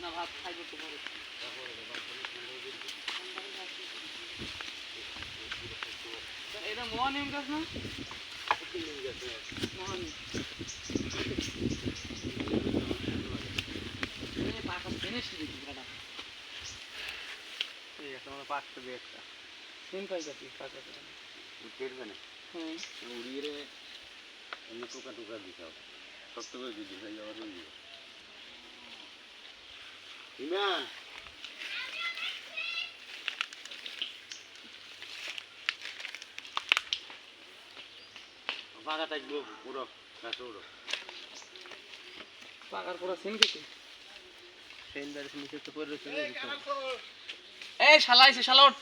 না ভাত খাইব তো পরে এটা মহানিম গাছ না মহানিম পাকা জিনিস দেখি কাটা ঠিক আছে আমরা পাকতে দিই একটা তিন পাইকা কি পাকা উঠবে না হুম উড়িয়ে রে এমনি টুকা টুকা দিতে হবে শক্ত করে দিদি ভাই আবার উড়িয়ে ইমান পাকা থাকবো পুরো গাছে উড়ো পাকার পুরো সিন কেটে সেন দাঁড়িয়ে নিচে তো পড়ে রয়েছে এই শালা আইছে শালা উঠ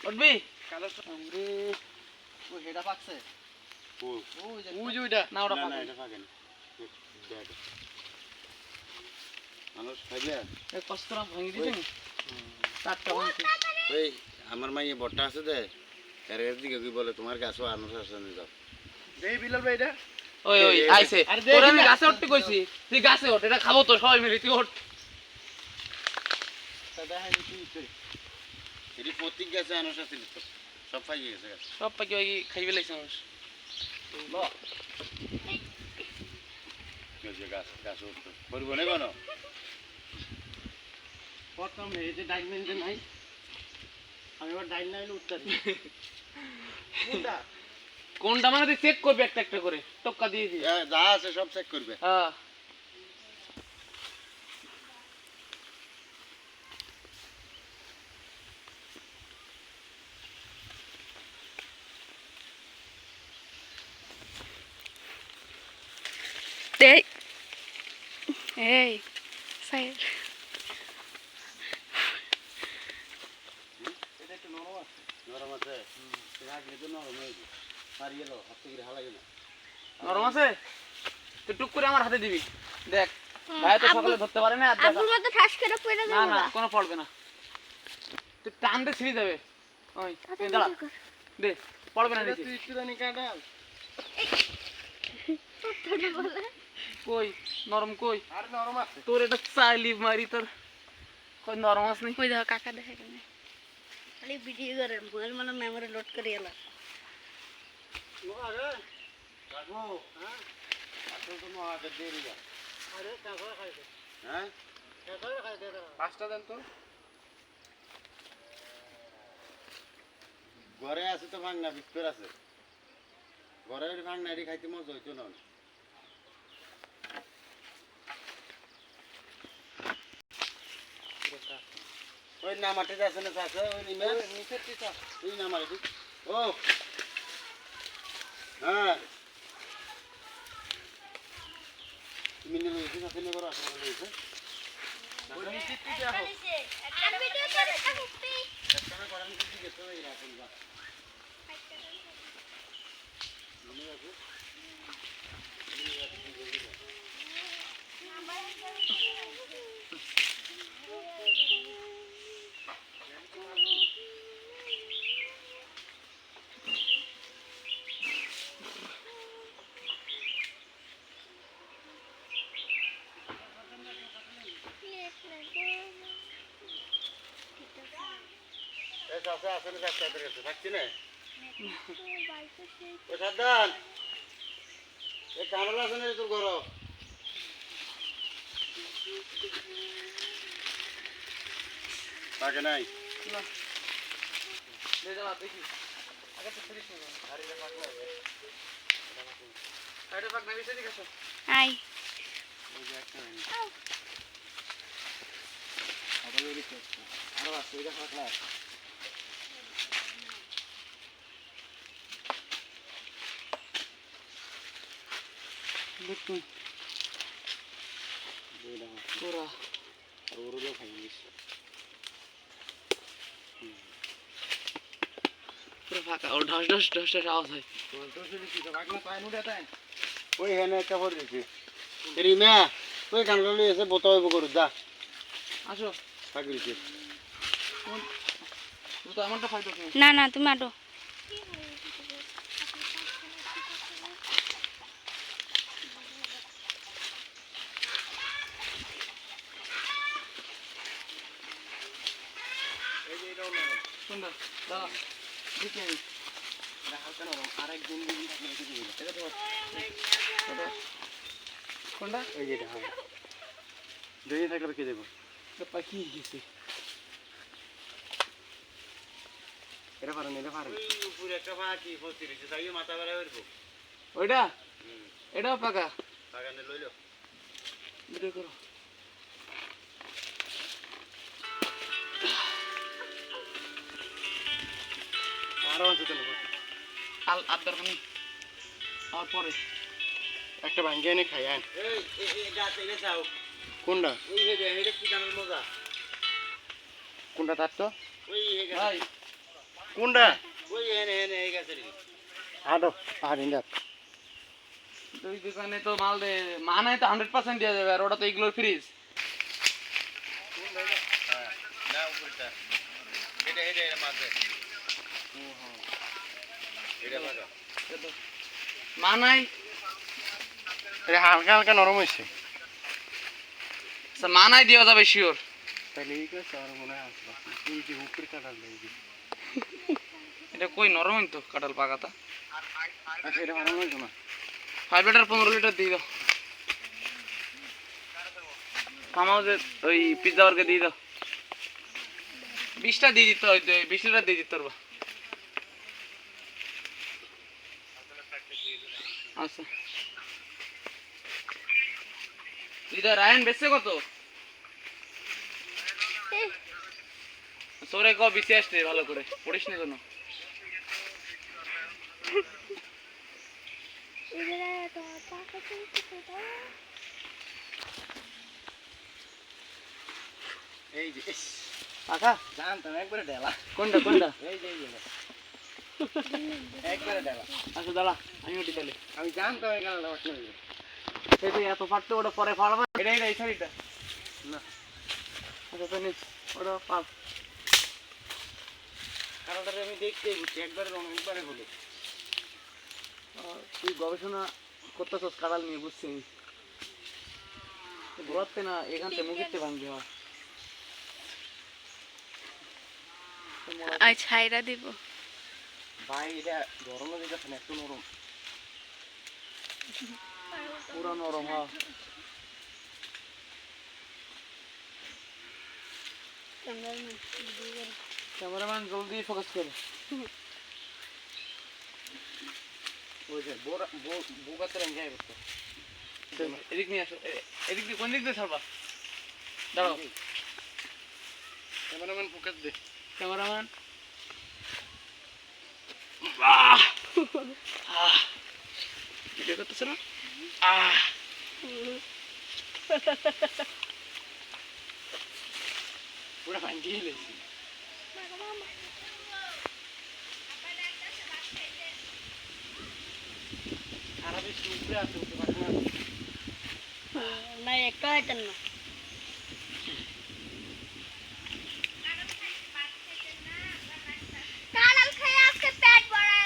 উঠবি কালো রে ও হেডা পাকছে ওই যে ওইটা না ওটা পাকে না এটা পাকে না দেখ মানুষ খাইবে এই কষ্টরা ভাঙি দিছে নি টাটকা ভাঙছে ওই আমার মাইয়ে বট্টা আছে দে এর দিকে কি বলে তোমার গাছও আনস আছে নি যাও দেই বিলাল ভাই এটা ওই ওই আইছে তোরা আমি গাছে উঠতে কইছি তুই গাছে ওঠ এটা খাবো তো সবাই মিলে তুই ওঠ দাদা হাই তুই এটি প্রত্যেক গাছে আনস আছে তো সব পাই গেছে সব পাই কি খাইবে লাইছে মানুষ ল যে গাছ গাছ উঠতো করব না কোন প্রথম এই যে ডাইমেন্ড নাই আমি এবার ডাইন লাইন উঠতাছি কোনটা কোনটা মানে তুই চেক করবে একটা একটা করে টক্কা দিয়ে দি যা আছে সব চেক করবে হ্যাঁ এই এই সাইড এটা একটু নরম আছে রাখলে তো নরম হয়ে যাবে আর গেল হাত থেকে হালাই না নরম আছে তুই টুক করে আমার হাতে দিবি দেখ ভাই তো সকালে ধরতে পারে না আব্বুর মতো ঠাস করে পড়ে যাবে না না কোনো পড়বে না তুই টান দে ছিড়ে যাবে ওই দাঁড়া দে পড়বে না নিচে তুই একটু জানি কাটা তোটা বলে কই নরম কই আর নরম আছে তোর এটা চাইলি মারি তোর কই নরম আছে নি কই দাও কাকা দেখে কেন খালি ভিডিও করে মোবাইল মানে মেমরি লোড করে এলা ও আরে কাকু হ্যাঁ আসল তো মহাদের দেরি যা আরে কাকু খাইছে হ্যাঁ কাকু খাইছে পাঁচটা দেন তো ঘরে আছে তো ভাঙনা বিস্কুট আছে ঘরের ভাঙনা এটি খাইতে মজা হইতো না ওই নামাতে যাচ্ছে না চাচা ওই নিমেন নিচের টিকা ওই নামারে ঠিক ও হ্যাঁ তুমি নিয়ে এসে সাথে নিয়ে করো আসলে নিয়েছে ওই নিচের টিকা হোক আর ভিডিও করে থাকবি একটা করার নিচে টিকা তো এই রাখুন বা মনে রাখো চাষা আসলে চাষা বেড়েছে থাকছি না ও সাবধান এ কামড়া আছে না তোর ঘর থাকে নাই না দেখি আগে তো ফিরিস না আর এটা পাক না এটা পাক না বেশি দিকে আসো আই ওই যে একটা আবার ওই দিকে আরো আছে এটা পাক না দেখুন ওরা আর ওরও খাইনিস পুরো ফাঁকা ও ঢস ঢস ঢস ঢস আওয়াজ হয় ওই হেনে একটা পরে দিছি রিমা ওই কানলো এসে বোতা হইব করু যা আসো ফাঁকি দিছি তো আমারটা ফাইটো না না তুমি আটো কোনটা দাও দিকে আমি হালকা নরম আর একদিন দিন থাকলে রেখে দিবি এটা তো কোনটা এই যেটা হ্যাঁ দুই দিন থাকলে রেখে দেবো পাখি গেছে এটা পারেন উপরে একটা পাখি ফসি রয়েছে তাই মাথা বেড়া বেরবো ওইটা এটাও পাকা বাগানে লইলো ভিডিও করো আরো আছে তো আল আদার খানি আর পরে একটা ভাঙ্গি এনে খাই আন এই গাছ এনে চাও কোনটা ওই হেগে হেগে কি জানার মজা কোনটা তার তো ওই হেগে ভাই কোনটা ওই এনে এনে এই গাছের আডো আড়িন দা দুই দোকানে তো মাল দে মানায় তো 100% দেয়া যাবে আর ওটা তো এগুলোর ফ্রিজ না উপরটা এটা এটা এটা মাঝে এটা লাগা মানায় এটা হালকা হালকা নরম হইছে আচ্ছা মানায় দেওয়া যাবে শিওর তাহলে এই কাছে আর মনে হয় আসলো এই যে উপরে কাটার লাগবে এটা কই নরম হইতো কাটাল পাকাতা আচ্ছা এটা ভালো নয় না 5 লিটার 15 লিটার দিয়ে দাও থামাও যে ওই পিজ্জা বার্গার দিয়ে দাও 20টা দিয়ে দিতে হয় 20 লিটার দিয়ে দিতে পারবা আচ্ছা দিদা রায়ন বেচছে কত সোরে কো বিসি আসছে ভালো করে পড়িস না কেন এই যে পাকা জানতাম একবারে ঢেলা কোনটা কোনটা এই যে একবারে ঢেলা আচ্ছা দাঁড়া আমি উঠি তাহলে আমি জানতাম এই গালটা বাসনা হইবে এই যে এত ফাটতে ওটা পরে ফাড়বা এটা এই শাড়িটা না আচ্ছা তো নিস ওটা পাল কারণটা আমি দেখতেই বুঝছি একবারে রং একবারে হলো তুই গবেষণা করতেছস কাঁড়াল নিয়ে বুঝছি ঘোরাতে না এখান থেকে মুখিতে ভাঙবে হয় আই ছাইরা দিব ভাই এটা গরমে দিতেছে না একটু নরম পুরা নরম হয় ক্যামেরাম্যান জলদি ফোকাস করে ওই যে বোকাতে আমি যাই করতে এদিক নিয়ে আসো এদিক দিয়ে কোন দিক দিয়ে ছাড়বা দাঁড়াও ক্যামেরাম্যান ফোকাস দে ক্যামেরাম্যান ভিডিও করতেছে না পুরো ভাঙ্গিয়ে লেছি সারা বেশি উপরে আছে উঠতে পারছে না না একটা আইটেম না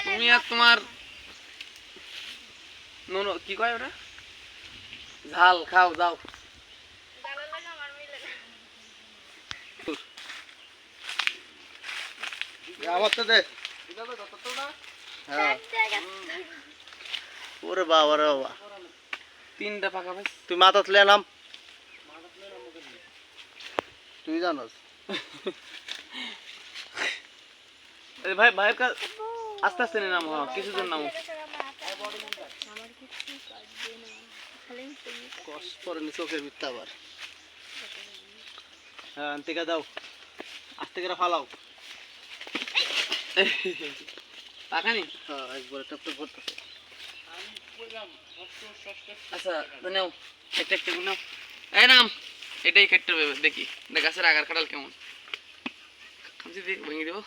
তুমি আর তোমার নো কি কয় ওটা ঝাল খাও যাও আমার তো দে ওরে বাবা রে বাবা 3টা পাকা ভাই তুই মাথা তুলে নাম তুই জানোস ভাই ভাই আস্তে আস্তে নাম হ কিছুজন নাম কস পরে নি চোখের ভিত্তা আবার হ্যাঁ আন্তিকা দাও আস্তে করে ফালাও পাকা নি হ্যাঁ একবার টপ টপ করতেছে আচ্ছা তো নাও একটা একটা গুনাও এই নাম এটাই কেটে দেখি দেখ গাছের আগার কাটাল কেমন খামছি দেখ ভেঙে দেবো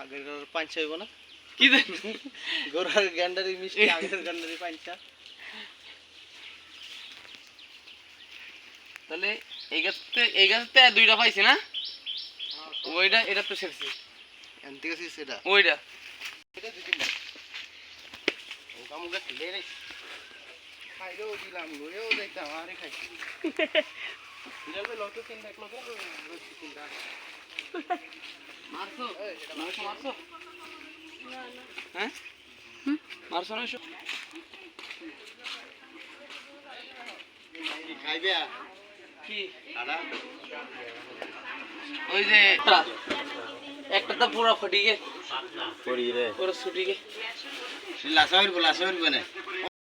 আগের পাঁচটা হইব না কি দেন গোড়ার গ্যান্ডারি মিষ্টি আগের গ্যান্ডারি পাঁচটা তাহলে এই গাছতে 2টা পাইছি না ওইটা এটা তো শেষছি আন্তিকা সিস এটা ওইটা এটা দিতে না ও কামুকে খেলে রে খাইলেও দিলাম লইও দেখতাম আরে খাইছি যাবে লটো তিন দেখ লটো তিনটা মারছ মারছো মারছো হ্যাঁ মারছো না কি খাইবে কি দাদা ওই যে একটা তো পুরো ফটি গে করি রে পুরো ছুটি গে লাসাইর বলা লাসাইর বনে